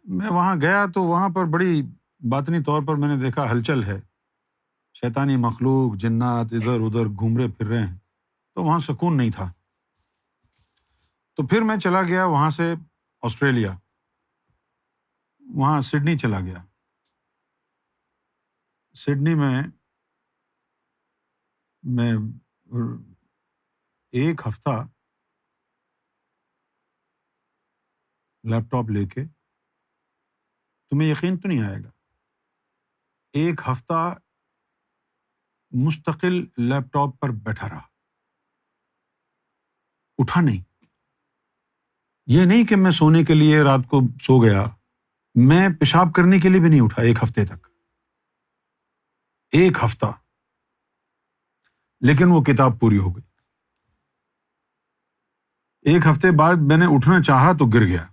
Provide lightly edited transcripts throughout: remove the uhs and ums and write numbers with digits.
میں وہاں گیا تو وہاں پر بڑی باطنی طور پر میں نے دیکھا ہلچل ہے، شیطانی مخلوق جنات ادھر ادھر گھوم رہے پھر رہے ہیں، تو وہاں سکون نہیں تھا۔ تو پھر میں چلا گیا وہاں سے آسٹریلیا، وہاں سڈنی چلا گیا۔ سڈنی میں ایک ہفتہ لیپ ٹاپ لے کے، تمہیں یقین تو نہیں آئے گا، ایک ہفتہ مستقل لیپ ٹاپ پر بیٹھا رہا، اٹھا نہیں۔ یہ نہیں کہ میں سونے کے لیے رات کو سو گیا، میں پیشاب کرنے کے لیے بھی نہیں اٹھا ایک ہفتے تک، ایک ہفتہ۔ لیکن وہ کتاب پوری ہو گئی۔ ایک ہفتے بعد میں نے اٹھنا چاہا تو گر گیا۔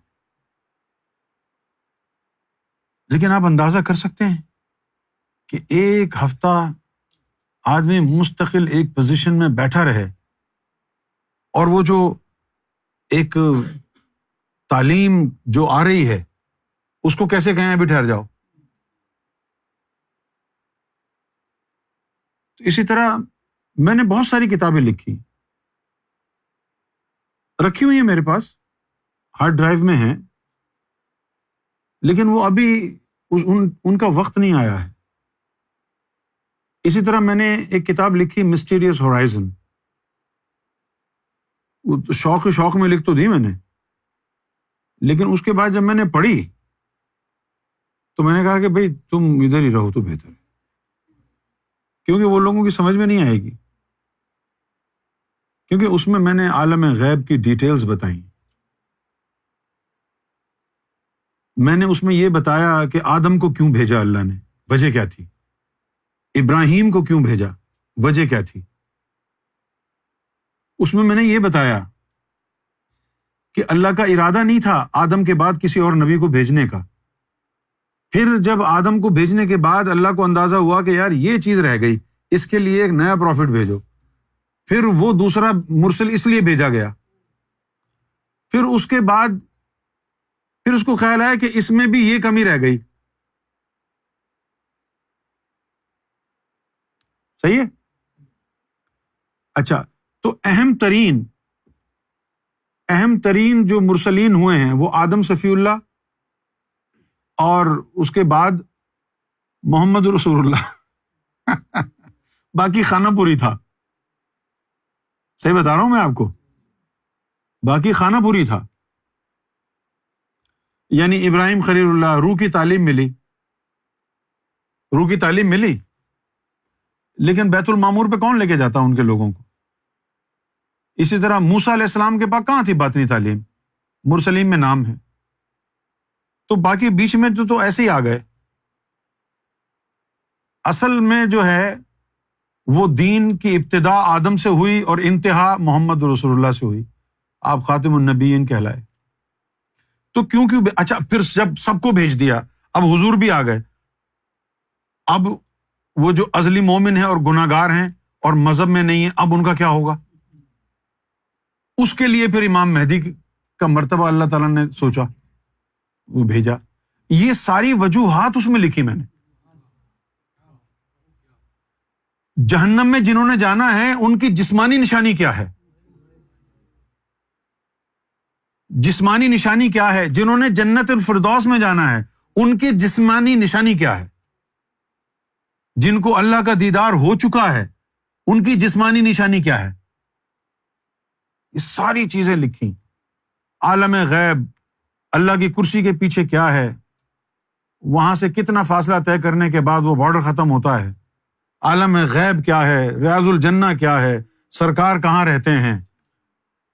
لیکن آپ اندازہ کر سکتے ہیں کہ ایک ہفتہ آدمی مستقل ایک پوزیشن میں بیٹھا رہے، اور وہ جو ایک تعلیم جو آ رہی ہے اس کو کیسے کہیں ابھی ٹھہر جاؤ۔ تو اسی طرح میں نے بہت ساری کتابیں لکھی، رکھی ہوئی ہیں میرے پاس، ہارڈ ڈرائیو میں ہیں، لیکن وہ ابھی ان کا وقت نہیں آیا ہے۔ اسی طرح میں نے ایک کتاب لکھی مسٹیریس ہورائزن، وہ تو شوق میں لکھ تو دی میں نے، لیکن اس کے بعد جب میں نے پڑھی تو میں نے کہا کہ بھئی تم ادھر ہی رہو تو بہتر ہے، کیونکہ وہ لوگوں کی سمجھ میں نہیں آئے گی، کیونکہ اس میں نے عالم غیب کی ڈیٹیلز بتائیں۔ میں نے اس میں یہ بتایا کہ آدم کو کیوں بھیجا اللہ نے، وجہ کیا تھی، ابراہیم کو کیوں بھیجا، وجہ کیا تھی۔ اس میں نے یہ بتایا کہ اللہ کا ارادہ نہیں تھا آدم کے بعد کسی اور نبی کو بھیجنے کا، پھر جب آدم کو بھیجنے کے بعد اللہ کو اندازہ ہوا کہ یار یہ چیز رہ گئی، اس کے لیے ایک نیا پروفٹ بھیجو، پھر وہ دوسرا مرسل اس لیے بھیجا گیا، پھر اس کے بعد پھر اس کو خیال آیا کہ اس میں بھی یہ کمی رہ گئی۔ صحیح ہے؟ اچھا، تو اہم ترین جو مرسلین ہوئے ہیں وہ آدم صفی اللہ، اور اس کے بعد محمد رسول اللہ باقی خانہ پوری تھا۔ صحیح بتا رہا ہوں میں آپ کو، باقی خانہ پوری تھا۔ یعنی ابراہیم خلیل اللہ، روح کی تعلیم ملی، لیکن بیت المعمور پہ کون لے کے جاتا ان کے لوگوں کو؟ اسی طرح موسیٰ علیہ السلام کے پاس کہاں تھی باطنی تعلیم؟ مرسلین میں نام ہے، تو باقی بیچ میں تو ایسے ہی آ گئے۔ اصل میں جو ہے وہ دین کی ابتدا آدم سے ہوئی اور انتہا محمد رسول اللہ سے ہوئی، آپ خاتم النبیین کہلائے۔ تو کیوں اچھا، پھر جب سب کو بھیج دیا، اب حضور بھی آ گئے، اب وہ جو ازلی مومن ہیں اور گناہ گار ہیں اور مذہب میں نہیں ہیں، اب ان کا کیا ہوگا؟ اس کے لیے پھر امام مہدی کا مرتبہ اللہ تعالیٰ نے سوچا، وہ بھیجا۔ یہ ساری وجوہات اس میں لکھی میں نے۔ جہنم میں جنہوں نے جانا ہے ان کی جسمانی نشانی کیا ہے؟ جسمانی نشانی کیا ہے؟ جنہوں نے جنت الفردوس میں جانا ہے ان کی جسمانی نشانی کیا ہے؟ جن کو اللہ کا دیدار ہو چکا ہے ان کی جسمانی نشانی کیا ہے؟ یہ ساری چیزیں لکھی۔ عالم غیب، اللہ کی کرسی کے پیچھے کیا ہے، وہاں سے کتنا فاصلہ طے کرنے کے بعد وہ بارڈر ختم ہوتا ہے، عالم غیب کیا ہے، ریاض الجنہ کیا ہے، سرکار کہاں رہتے ہیں،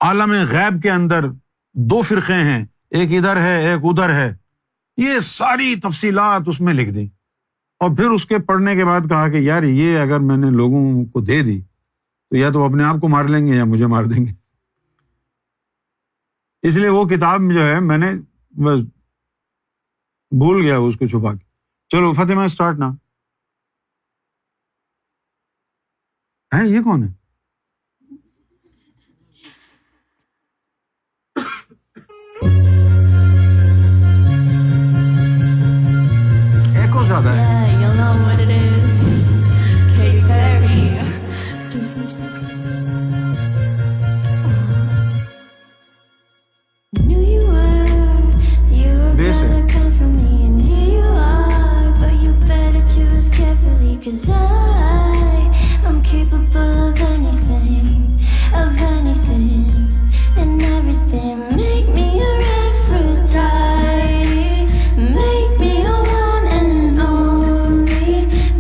عالم غیب کے اندر 2 فرقے ہیں، ایک ادھر ہے ایک ادھر ہے، یہ ساری تفصیلات اس میں لکھ دی۔ اور پھر اس کے پڑھنے کے بعد کہا کہ یار یہ اگر میں نے لوگوں کو دے دی تو یا تو اپنے آپ کو مار لیں گے یا مجھے مار دیں گے۔ اس لیے وہ کتاب جو ہے میں نے بس بھول گیا اس کو چھپا کے۔ چلو فاطمہ اسٹارٹ نا۔ یہ کون ہے؟